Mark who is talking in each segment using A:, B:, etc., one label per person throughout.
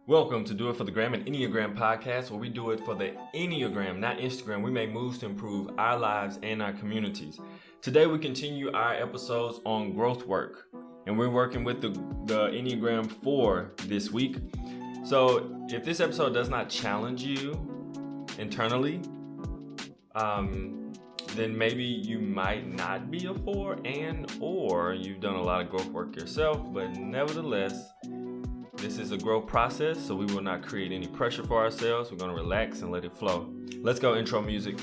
A: Welcome to Do It for the Gram, an Enneagram podcast where we do it for the Enneagram, not Instagram. We make moves to improve our lives and our communities. Today we continue our episodes on growth work, and we're working with the Enneagram 4 this week. So if this episode does not challenge you internally, then maybe you might not be a 4 or you've done a lot of growth work yourself, but nevertheless, this is a growth process, so we will not create any pressure for ourselves. We're going to relax and let it flow. Let's go intro music.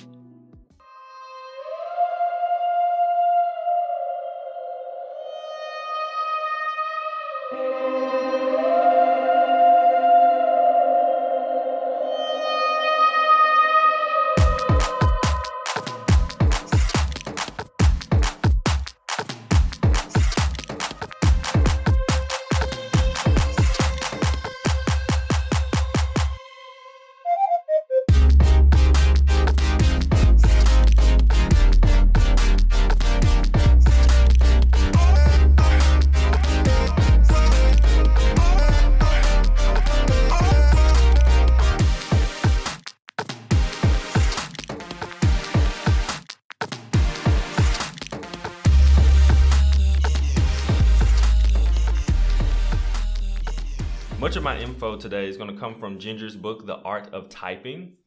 A: Much of my info today is going to come from Ginger's book, The Art of Typing.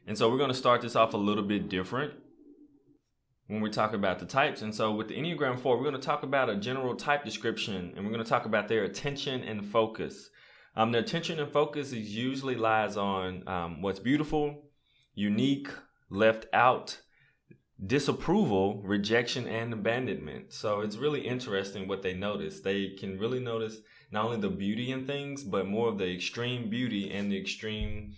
A: And so we're going to start this off a little bit different when we talk about the types. And so with the Enneagram 4, we're going to talk about a general type description, and we're going to talk about their attention and focus. Their attention and focus usually lies on what's beautiful, unique, left out, disapproval, rejection, and abandonment. So it's really interesting what they notice. They can really notice not only the beauty in things, but more of the extreme beauty and the extreme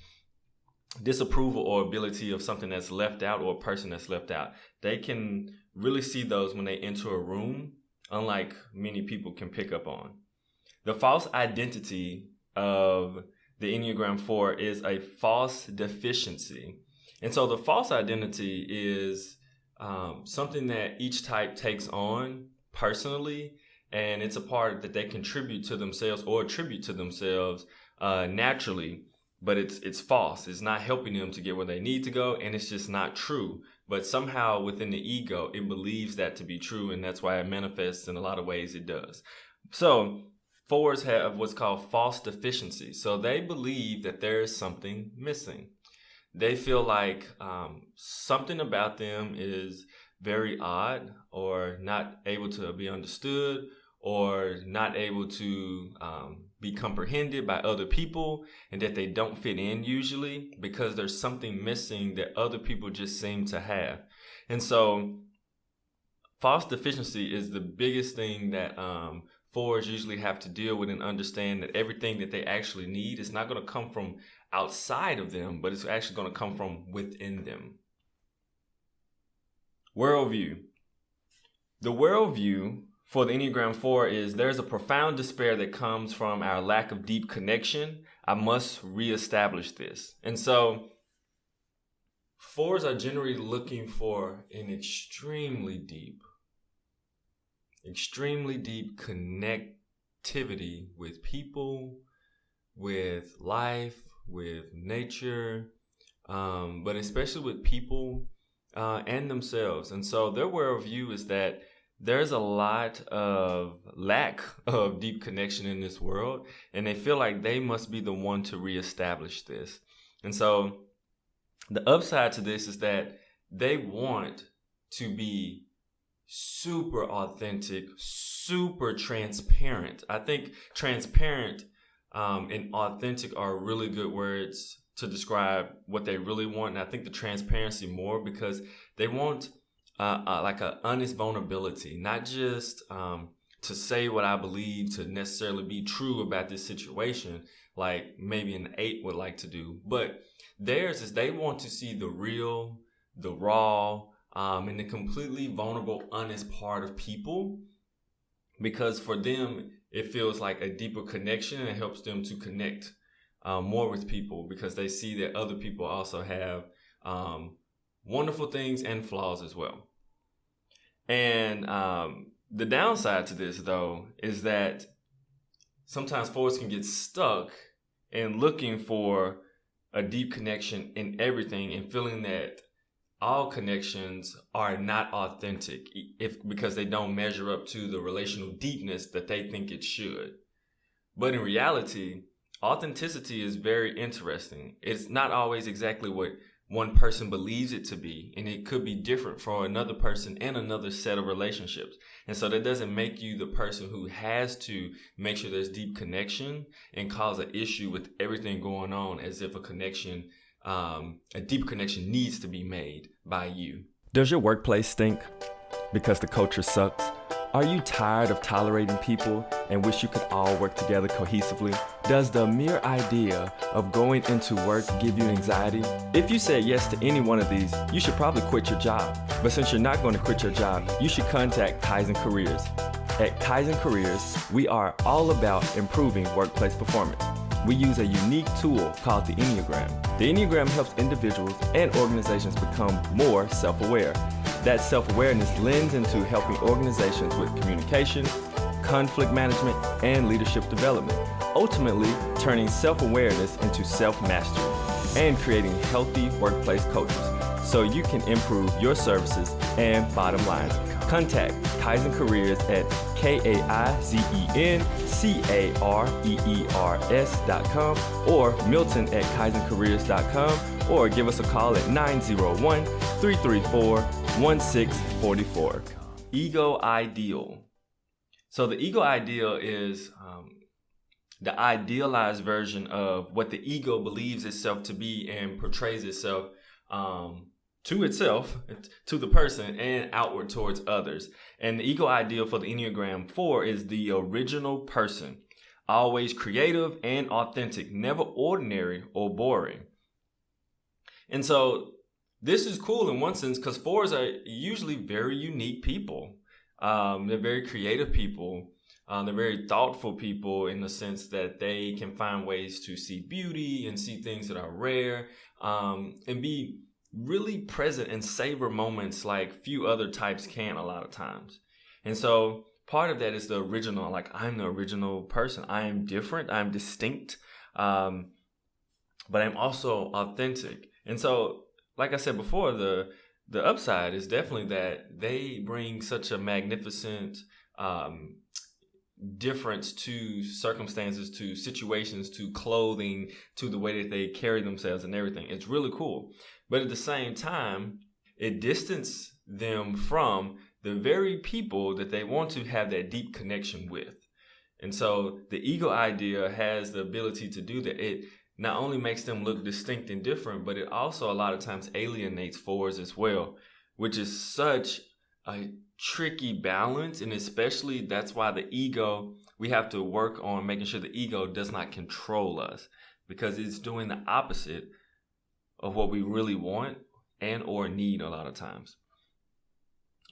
A: disapproval or ability of something that's left out or a person that's left out. They can really see those when they enter a room, unlike many people can pick up on. The false identity of the Enneagram 4 is a false deficiency. And so the false identity is something that each type takes on personally, and it's a part that they contribute to themselves or attribute to themselves naturally, but it's false. It's not helping them to get where they need to go, and it's just not true. But somehow within the ego, it believes that to be true, and that's why it manifests in a lot of ways it does. So 4s have what's called false deficiency. So they believe that there is something missing. They feel like something about them is very odd or not able to be understood or not able to be comprehended by other people, and that they don't fit in usually because there's something missing that other people just seem to have. And so false deficiency is the biggest thing that 4s usually have to deal with and understand that everything that they actually need is not going to come from outside of them, but it's actually going to come from within them. Worldview. The worldview for the Enneagram 4 is there's a profound despair that comes from our lack of deep connection. I must reestablish this. And so 4s are generally looking for an extremely deep connectivity with people, with life, with nature, but especially with people and themselves. And so their worldview is that there's a lot of lack of deep connection in this world, and they feel like they must be the one to reestablish this. And so the upside to this is that they want to be super authentic, super transparent. I think transparent and authentic are really good words to describe what they really want. And I think the transparency more because they want like an honest vulnerability, not just to say what I believe to necessarily be true about this situation, like maybe an 8 would like to do. But theirs is they want to see the real, the raw, and the completely vulnerable, honest part of people, because for them, it feels like a deeper connection and it helps them to connect more with people because they see that other people also have wonderful things and flaws as well. And the downside to this, though, is that sometimes fours can get stuck in looking for a deep connection in everything and feeling that all connections are not authentic because they don't measure up to the relational deepness that they think it should. But in reality, authenticity is very interesting. It's not always exactly what one person believes it to be, and it could be different for another person and another set of relationships. And so that doesn't make you the person who has to make sure there's deep connection and cause an issue with everything going on as if a deep connection needs to be made by you.
B: Does your workplace stink because the culture sucks? Are you tired of tolerating people and wish you could all work together cohesively? Does the mere idea of going into work give you anxiety? If you said yes to any one of these, you should probably quit your job. But since you're not going to quit your job, you should contact Kaizen Careers. At Kaizen Careers, we are all about improving workplace performance. We use a unique tool called the Enneagram. The Enneagram helps individuals and organizations become more self-aware. That self-awareness lends into helping organizations with communication, conflict management, and leadership development, ultimately turning self-awareness into self-mastery and creating healthy workplace cultures so you can improve your services and bottom lines. Contact Kaizen Careers at KaizenCareers.com or Milton at KaizenCareers.com, or give us a call at 901-334-1644.
A: Ego ideal. So the ego ideal is the idealized version of what the ego believes itself to be and portrays itself to itself, to the person, and outward towards others. And the ego ideal for the Enneagram 4 is the original person, always creative and authentic, never ordinary or boring. And so this is cool in one sense because 4s are usually very unique people. They're very creative people. They're very thoughtful people in the sense that they can find ways to see beauty and see things that are rare, and be really present and savor moments like few other types can a lot of times. And so part of that is the original, like I'm the original person. I am different. I'm distinct. But I'm also authentic. And so, like I said before, the upside is definitely that they bring such a magnificent difference to circumstances, to situations, to clothing, to the way that they carry themselves and everything. It's really cool. But at the same time, it distances them from the very people that they want to have that deep connection with. And so the ego idea has the ability to do that. It not only makes them look distinct and different, but it also a lot of times alienates 4s as well, which is such a tricky balance. And especially that's why the ego, we have to work on making sure the ego does not control us, because it's doing the opposite of what we really want and or need a lot of times.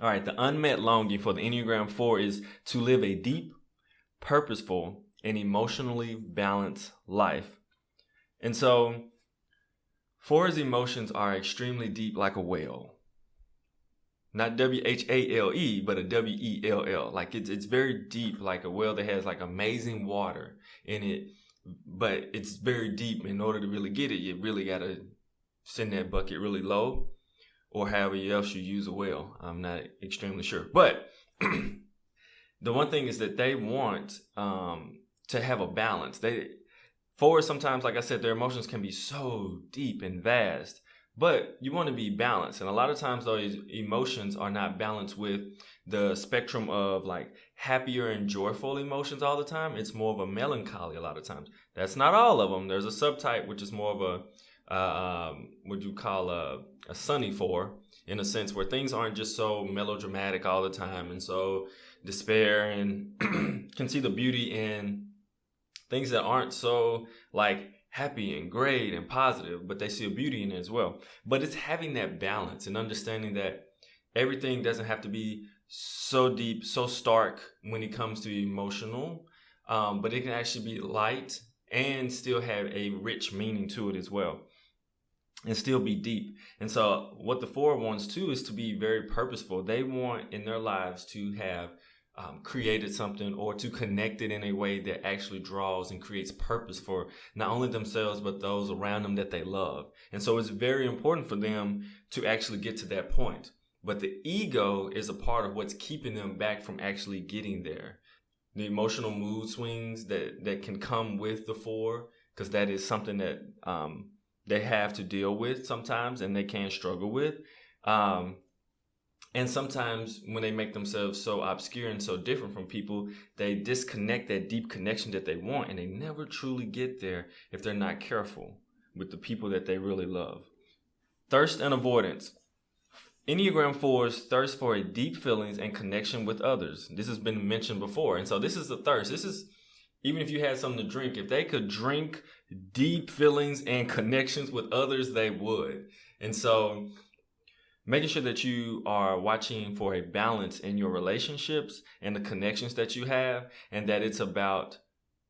A: All right, the unmet longing for the Enneagram 4 is to live a deep, purposeful, and emotionally balanced life. And so 4's emotions are extremely deep, like a whale. Not W-H-A-L-E, but a W-E-L-L. Like it's very deep, like a whale that has like amazing water in it, but it's very deep. In order to really get it, you really got to send that bucket really low, or however else you use a whale. I'm not extremely sure. But the one thing is that they want to have a balance. 4s sometimes, like I said, their emotions can be so deep and vast, but you want to be balanced. And a lot of times those emotions are not balanced with the spectrum of like happier and joyful emotions all the time. It's more of a melancholy a lot of times. That's not all of them. There's a subtype, which is more of a what you call a sunny 4, in a sense where things aren't just so melodramatic all the time and so despair, and can see the beauty in things that aren't so like happy and great and positive, but they see a beauty in it as well. But it's having that balance and understanding that everything doesn't have to be so deep, so stark when it comes to emotional, but it can actually be light and still have a rich meaning to it as well, and still be deep. And so what the 4 wants too is to be very purposeful. They want in their lives to have created something, or to connect it in a way that actually draws and creates purpose for not only themselves, but those around them that they love. And so it's very important for them to actually get to that point. But the ego is a part of what's keeping them back from actually getting there. The emotional mood swings that can come with the 4, because that is something that they have to deal with sometimes, and they can struggle with. And sometimes when they make themselves so obscure and so different from people, they disconnect that deep connection that they want, and they never truly get there if they're not careful with the people that they really love. Thirst and avoidance. Enneagram 4s thirst for a deep feelings and connection with others. This has been mentioned before. And so this is the thirst. This is, even if you had something to drink, if they could drink deep feelings and connections with others, they would. And so making sure that you are watching for a balance in your relationships and the connections that you have, and that it's about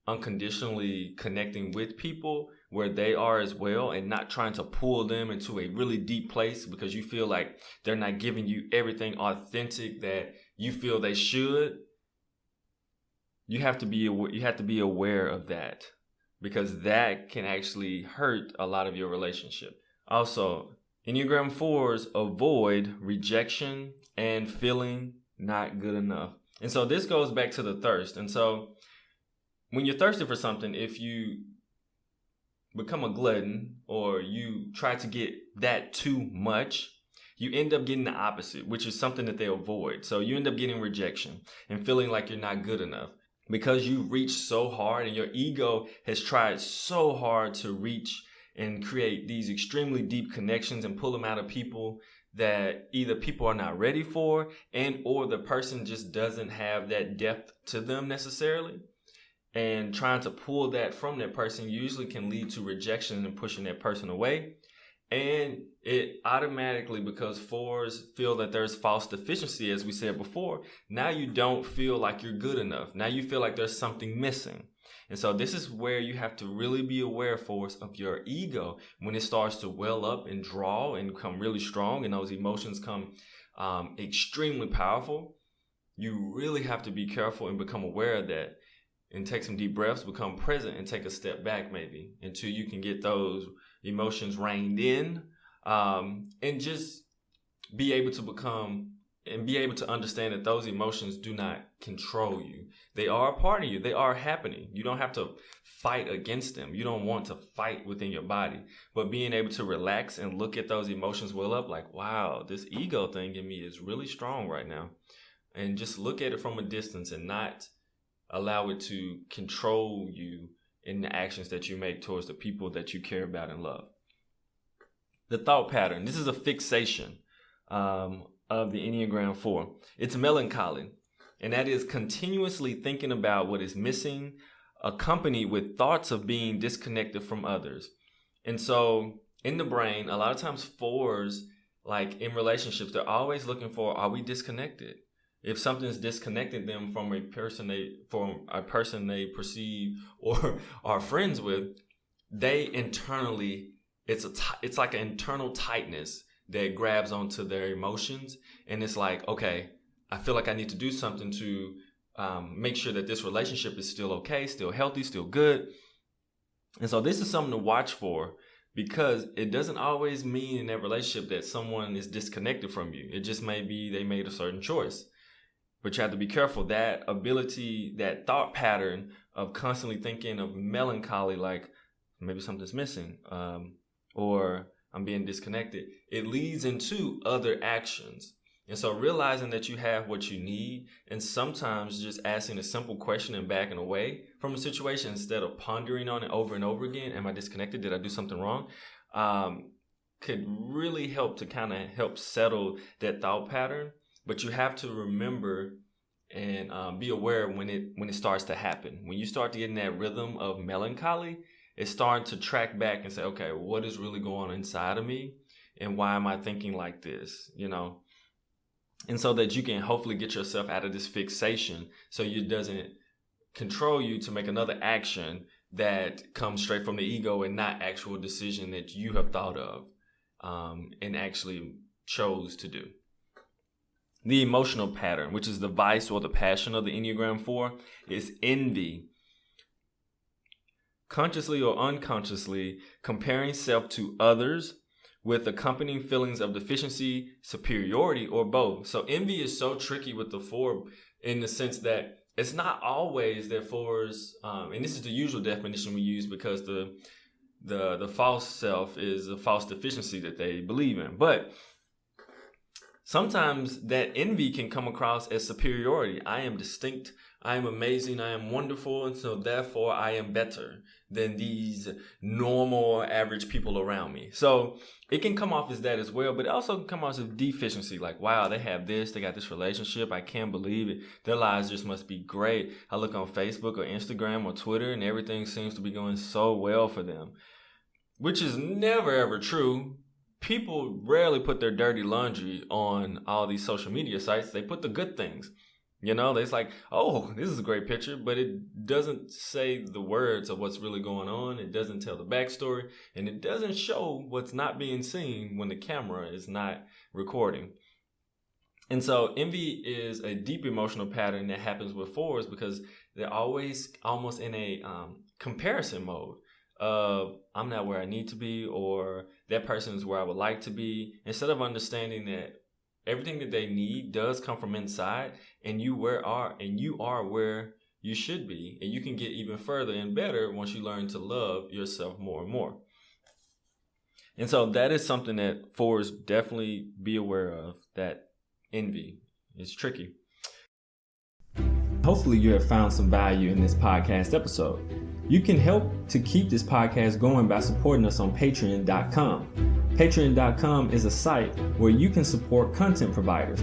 A: unconditionally connecting with people where they are as well, and not trying to pull them into a really deep place because you feel like they're not giving you everything authentic that you feel they should. You have to be aware of that, because that can actually hurt a lot of your relationship. Also, Enneagram 4s avoid rejection and feeling not good enough. And so this goes back to the thirst. And so when you're thirsty for something, if you become a glutton or you try to get that too much, you end up getting the opposite, which is something that they avoid. So you end up getting rejection and feeling like you're not good enough because you reached so hard, and your ego has tried so hard to reach and create these extremely deep connections and pull them out of people that either people are not ready for, and or the person just doesn't have that depth to them necessarily. And trying to pull that from that person usually can lead to rejection and pushing that person away. And it automatically, because 4s feel that there's false deficiency, as we said before, now you don't feel like you're good enough. Now you feel like there's something missing. And so this is where you have to really be aware, 4s, of your ego when it starts to well up and draw and come really strong, and those emotions come extremely powerful. You really have to be careful and become aware of that, and take some deep breaths, become present, and take a step back maybe until you can get those emotions reined in, and just be able to understand that those emotions do not control you. They are a part of you. They are happening. You don't have to fight against them. You don't want to fight within your body, but being able to relax and look at those emotions well up, like, wow, this ego thing in me is really strong right now. And just look at it from a distance and not allow it to control you in the actions that you make towards the people that you care about and love. The thought pattern. This is a fixation of the Enneagram 4. It's melancholy, and that is continuously thinking about what is missing, accompanied with thoughts of being disconnected from others. And so in the brain, a lot of times 4s, like in relationships, they're always looking for, are we disconnected? If something's disconnected them from a person they perceive or are friends with, they internally, it's like an internal tightness that grabs onto their emotions, and it's like, okay, I feel like I need to do something to make sure that this relationship is still okay, still healthy, still good. And so this is something to watch for, because it doesn't always mean in that relationship that someone is disconnected from you. It just may be they made a certain choice. But you have to be careful. That ability, that thought pattern of constantly thinking of melancholy, like maybe something's missing, or I'm being disconnected, it leads into other actions. And so realizing that you have what you need, and sometimes just asking a simple question and backing away from a situation instead of pondering on it over and over again. Am I disconnected? Did I do something wrong? Could really help to kind of help settle that thought pattern. But you have to remember and be aware when it starts to happen. When you start to get in that rhythm of melancholy, it's starting to track back and say, okay, what is really going on inside of me? And why am I thinking like this? And so that you can hopefully get yourself out of this fixation, so it doesn't control you to make another action that comes straight from the ego and not actual decision that you have thought of and actually chose to do. The emotional pattern, which is the vice or the passion of the Enneagram 4, is envy. Consciously or unconsciously comparing self to others with accompanying feelings of deficiency, superiority, or both. So envy is so tricky with the 4 in the sense that it's not always that 4s, and this is the usual definition we use because the false self is a false deficiency that they believe in. But sometimes that envy can come across as superiority. I am distinct, I am amazing, I am wonderful, and so therefore I am better than these normal average people around me. So it can come off as that as well, but it also can come off as deficiency. Like, wow, they have this, they got this relationship, I can't believe it. Their lives just must be great. I look on Facebook or Instagram or Twitter and everything seems to be going so well for them, which is never ever true. People rarely put their dirty laundry on all these social media sites. They put the good things. It's like, oh, this is a great picture, but it doesn't say the words of what's really going on. It doesn't tell the backstory, and it doesn't show what's not being seen when the camera is not recording. And so envy is a deep emotional pattern that happens with 4s because they're always almost in a comparison mode of I'm not where I need to be, or that person is where I would like to be, instead of understanding that everything that they need does come from inside, and you are where you should be, and you can get even further and better once you learn to love yourself more and more. And so that is something that 4s definitely be aware of, that envy is tricky.
B: Hopefully you have found some value in this podcast episode. You can help to keep this podcast going by supporting us on Patreon.com. Patreon.com is a site where you can support content providers.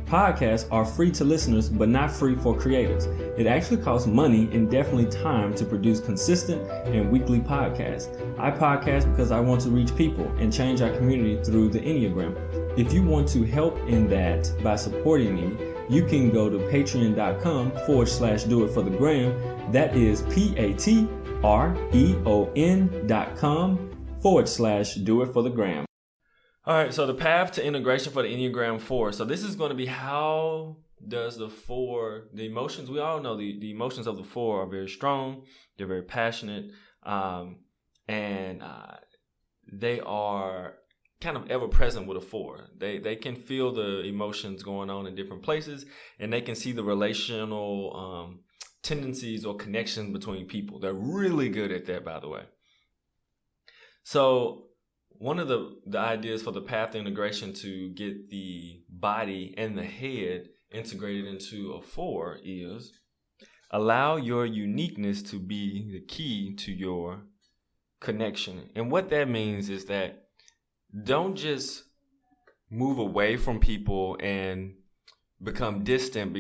B: Podcasts are free to listeners, but not free for creators. It actually costs money and definitely time to produce consistent and weekly podcasts. I podcast because I want to reach people and change our community through the Enneagram. If you want to help in that by supporting me, you can go to patreon.com/doitforthegram. That is patreon.com/doitforthegram.
A: All right, so the path to integration for the Enneagram 4. So this is going to be, how does the 4, the emotions, we all know the emotions of the 4 are very strong, they're very passionate, and they are kind of ever present with a 4. They can feel the emotions going on in different places, and they can see the relational tendencies or connections between people. They're really good at that, by the way. So one of the ideas for the path to integration to get the body and the head integrated into a 4 is allow your uniqueness to be the key to your connection. And what that means is that don't just move away from people and become distant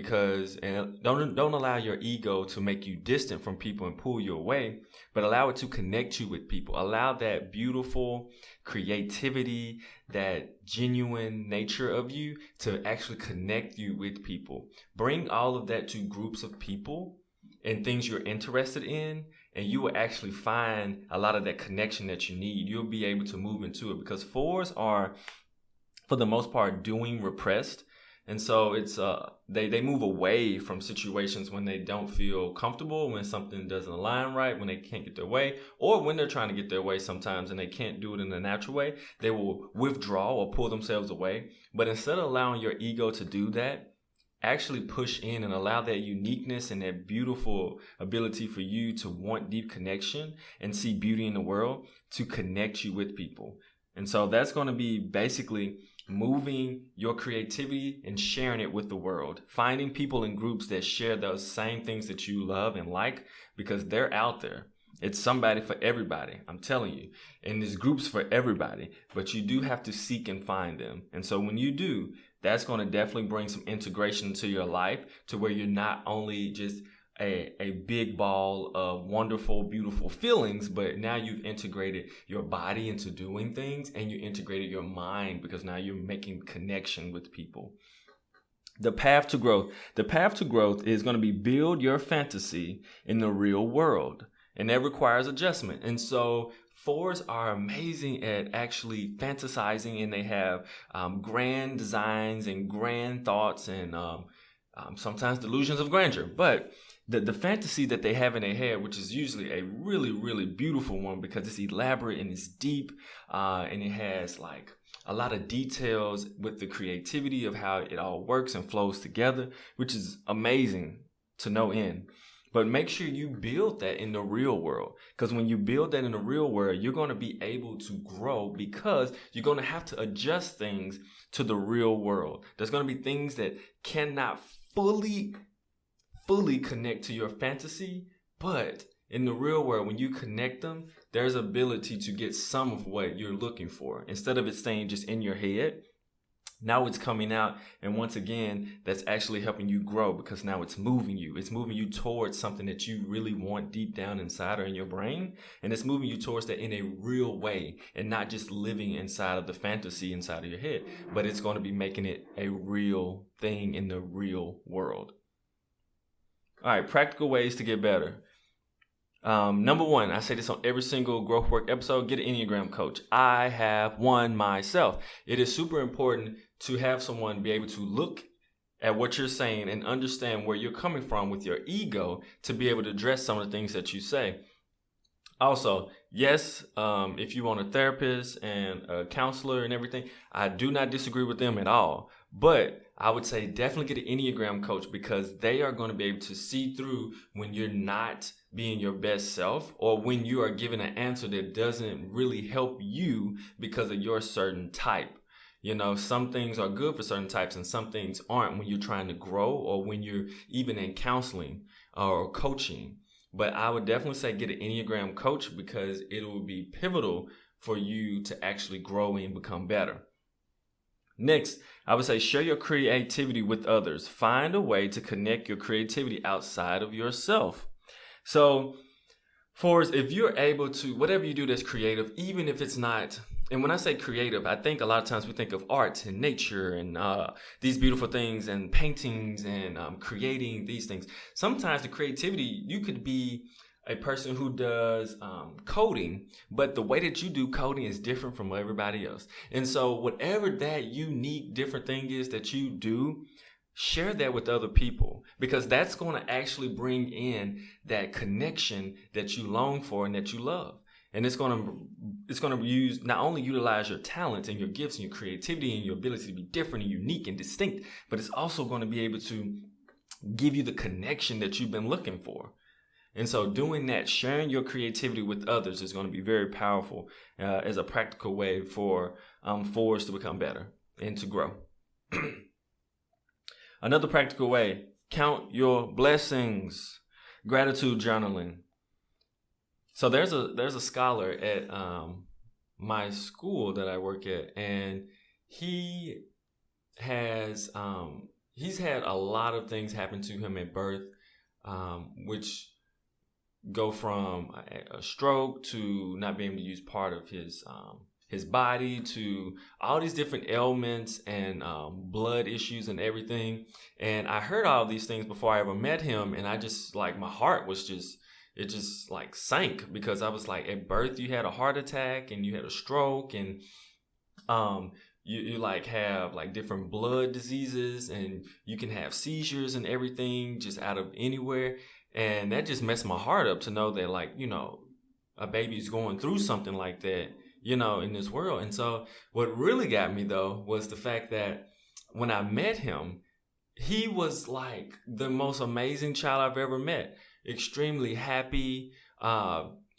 A: and don't allow your ego to make you distant from people and pull you away, but allow it to connect you with people. Allow that beautiful creativity, that genuine nature of you to actually connect you with people. Bring all of that to groups of people and things you're interested in, and you will actually find a lot of that connection that you need. You'll be able to move into it, because 4s are, for the most part, doing repressed. And so it's they move away from situations when they don't feel comfortable, when something doesn't align right, when they can't get their way, or when they're trying to get their way sometimes and they can't do it in a natural way. They will withdraw or pull themselves away. But instead of allowing your ego to do that, actually push in and allow that uniqueness and that beautiful ability for you to want deep connection and see beauty in the world to connect you with people. And so that's going to be basically moving your creativity and sharing it with the world, finding people in groups that share those same things that you love and like, because they're out there. It's somebody for everybody, I'm telling you. And there's groups for everybody, but you do have to seek and find them. And so when you do, that's going to definitely bring some integration to your life, to where you're not only just a big ball of wonderful, beautiful feelings, but now you've integrated your body into doing things, and you integrated your mind, because now you're making connection with people. The path to growth. The path to growth is going to be build your fantasy in the real world, and that requires adjustment. And so 4s are amazing at actually fantasizing, and they have grand designs and grand thoughts and sometimes delusions of grandeur. But the fantasy that they have in their head, which is usually a really, really beautiful one because it's elaborate and it's deep, and it has like a lot of details with the creativity of how it all works and flows together, which is amazing to no end. But make sure you build that in the real world, because when you build that in the real world, you're going to be able to grow because you're going to have to adjust things to the real world. There's going to be things that cannot fully connect to your fantasy, but in the real world, when you connect them, there's ability to get some of what you're looking for. Instead of it staying just in your head, now it's coming out. And once again, that's actually helping you grow because now it's moving you. It's moving you towards something that you really want deep down inside or in your brain. And it's moving you towards that in a real way and not just living inside of the fantasy inside of your head, but it's going to be making it a real thing in the real world. All right, practical ways to get better. Number 1, I say this on every single growth work episode, get an Enneagram coach. I have one myself. It is super important to have someone be able to look at what you're saying and understand where you're coming from with your ego to be able to address some of the things that you say. Also, yes, if you want a therapist and a counselor and everything, I do not disagree with them at all. But I would say definitely get an Enneagram coach because they are going to be able to see through when you're not being your best self or when you are given an answer that doesn't really help you because of your certain type. You know, some things are good for certain types and some things aren't when you're trying to grow or when you're even in counseling or coaching. But I would definitely say get an Enneagram coach because it will be pivotal for you to actually grow and become better. Next, I would say share your creativity with others. Find a way to connect your creativity outside of yourself. So, if you're able to, whatever you do that's creative, even if it's not, and when I say creative, I think a lot of times we think of art and nature and these beautiful things and paintings and creating these things. Sometimes the creativity, you could be a person who does coding, but the way that you do coding is different from everybody else. And so whatever that unique different thing is that you do, share that with other people because that's going to actually bring in that connection that you long for and that you love. And it's going to use not only utilize your talents and your gifts and your creativity and your ability to be different and unique and distinct, but it's also going to be able to give you the connection that you've been looking for. And so doing that, sharing your creativity with others is going to be very powerful as a practical way for 4s to become better and to grow. Another practical way, count your blessings. Gratitude journaling. So there's a scholar at my school that I work at, and he has he's had a lot of things happen to him at birth, which go from a stroke to not being able to use part of his body to all these different ailments and blood issues and everything. And I heard all these things before I ever met him, and I just like my heart was just like sank because I was like, at birth you had a heart attack and you had a stroke and you like have like different blood diseases and you can have seizures and everything just out of anywhere. And that just messed my heart up to know that, like, you know, a baby's going through something like that, you know, in this world. And so what really got me, though, was the fact that when I met him, he was like the most amazing child I've ever met. Extremely happy.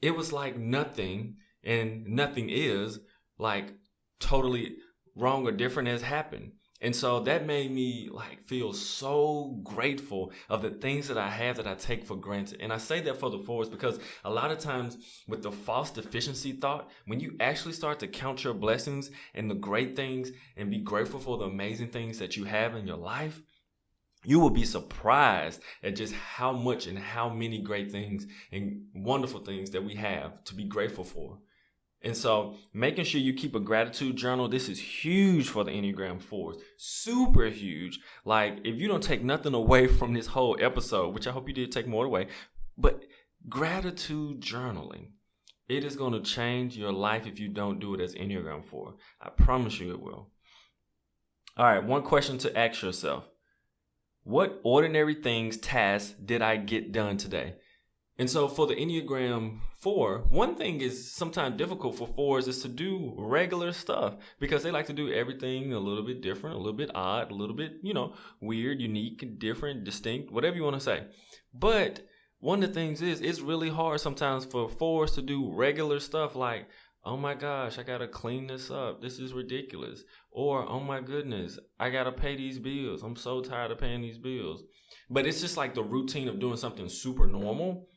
A: It was like nothing, and nothing is like totally wrong or different has happened. And so that made me like feel so grateful of the things that I have that I take for granted. And I say that for the 4s because a lot of times with the false deficiency thought, when you actually start to count your blessings and the great things and be grateful for the amazing things that you have in your life, you will be surprised at just how much and how many great things and wonderful things that we have to be grateful for. And so making sure you keep a gratitude journal, this is huge for the Enneagram 4s. Super huge. Like, if you don't take nothing away from this whole episode, which I hope you did take more away, but gratitude journaling It is going to change your life if you don't do it as Enneagram 4. I promise you it will. All right, one question to ask yourself. What ordinary things, tasks did I get done today? And so for the Enneagram 4, one thing is sometimes difficult for 4s is to do regular stuff because they like to do everything a little bit different, a little bit odd, a little bit, weird, unique, different, distinct, whatever you want to say. But one of the things is it's really hard sometimes for 4s to do regular stuff like, oh my gosh, I got to clean this up. This is ridiculous. Or, oh my goodness, I got to pay these bills. I'm so tired of paying these bills. But it's just like the routine of doing something super normal.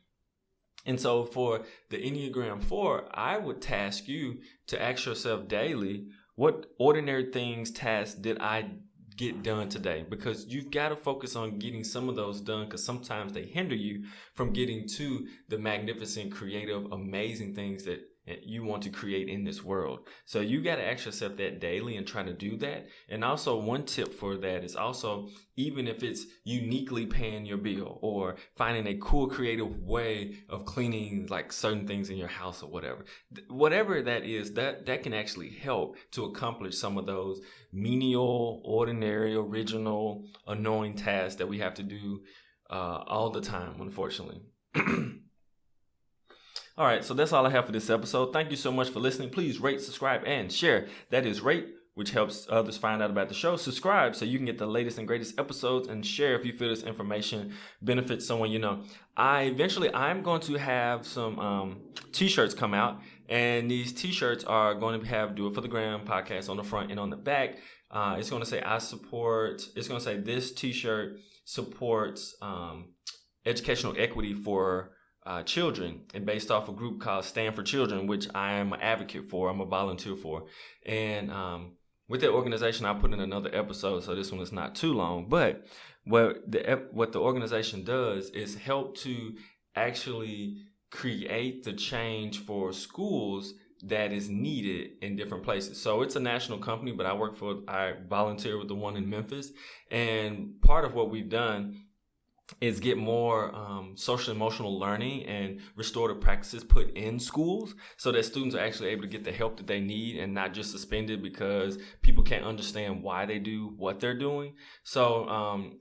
A: And so for the Enneagram 4, I would task you to ask yourself daily, what ordinary things, tasks did I get done today? Because you've got to focus on getting some of those done because sometimes they hinder you from getting to the magnificent, creative, amazing things that you want to create in this world. So you got to ask yourself that daily and try to do that. And also one tip for that is also, even if it's uniquely paying your bill or finding a cool creative way of cleaning like certain things in your house or whatever that is, that can actually help to accomplish some of those menial, ordinary, original, annoying tasks that we have to do all the time, unfortunately. All right, so that's all I have for this episode. Thank you so much for listening. Please rate, subscribe, and share. That is rate, which helps others find out about the show. Subscribe so you can get the latest and greatest episodes, and share if you feel this information benefits someone you know. I'm going to have some t-shirts come out, and these t-shirts are going to have Do It For The Gram podcast on the front, and on the back, it's going to say this t-shirt supports educational equity for children, and based off a group called Stand For Children, which I am an advocate for, I'm a volunteer for. And with that organization, I'll put in another episode, so this one is not too long. But what the organization does is help to actually create the change for schools that is needed in different places. So it's a national company, but I volunteer with the one in Memphis. And part of what we've done is get more social emotional learning and restorative practices put in schools so that students are actually able to get the help that they need and not just suspended because people can't understand why they do what they're doing. So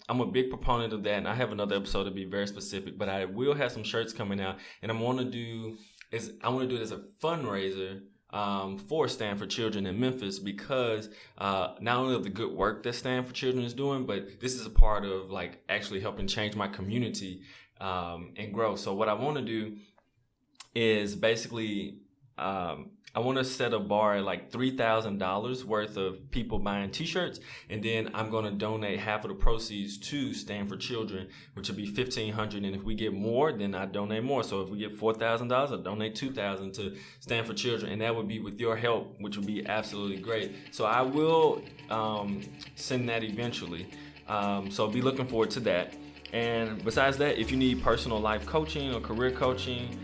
A: I'm a big proponent of that, and I have another episode to be very specific, but I will have some shirts coming out, and I want to do it as a fundraiser for Stand For Children in Memphis because not only of the good work that Stand For Children is doing, but this is a part of like actually helping change my community and grow. So what I want to do is basically I want to set a bar at like $3,000 worth of people buying t-shirts, and then I'm going to donate half of the proceeds to Stand For Children, which will be $1,500. And if we get more, then I donate more. So if we get $4,000, I donate $2,000 to Stand For Children, and that would be with your help, which would be absolutely great. So I will send that eventually. So be looking forward to that. And besides that, if you need personal life coaching or career coaching,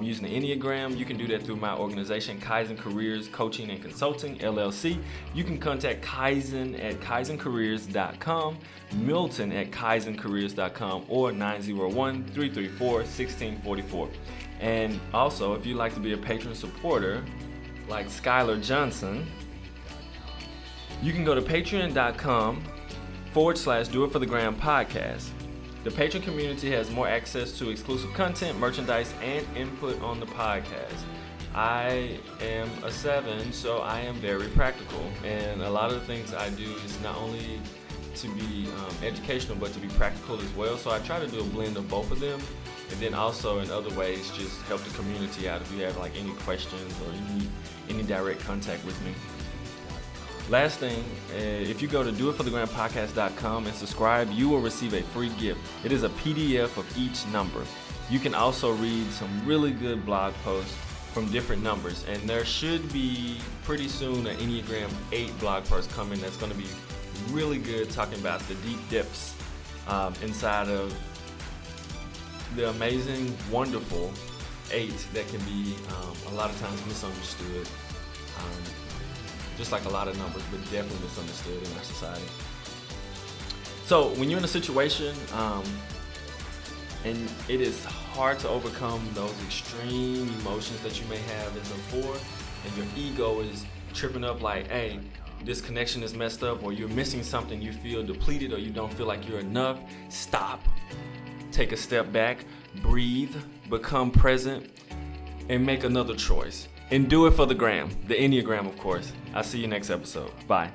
A: using the Enneagram, you can do that through my organization, Kaizen Careers Coaching and Consulting, LLC. You can contact Kaizen at kaizencareers.com, Milton at kaizencareers.com, or 901-334-1644. And also, if you'd like to be a patron supporter, like Skylar Johnson, you can go to patreon.com/Do It For The Gram podcast. The patron community has more access to exclusive content, merchandise, and input on the podcast. I am a 7, so I am very practical. And a lot of the things I do is not only to be educational, but to be practical as well. So I try to do a blend of both of them. And then also in other ways, just help the community out if you have like any questions or you need any direct contact with me. Last thing, if you go to doitforthegrampodcast.com and subscribe, you will receive a free gift. It is a PDF of each number. You can also read some really good blog posts from different numbers. And there should be pretty soon an Enneagram 8 blog post coming that's going to be really good, talking about the deep depths inside of the amazing, wonderful 8 that can be a lot of times misunderstood. Just like a lot of numbers, but definitely misunderstood in our society. So when you're in a situation and it is hard to overcome those extreme emotions that you may have as a 4, and your ego is tripping up like, hey, this connection is messed up, or you're missing something, you feel depleted, or you don't feel like you're enough, stop. Take a step back, breathe, become present, and make another choice. And do it for the gram, the Enneagram, of course. I'll see you next episode. Bye.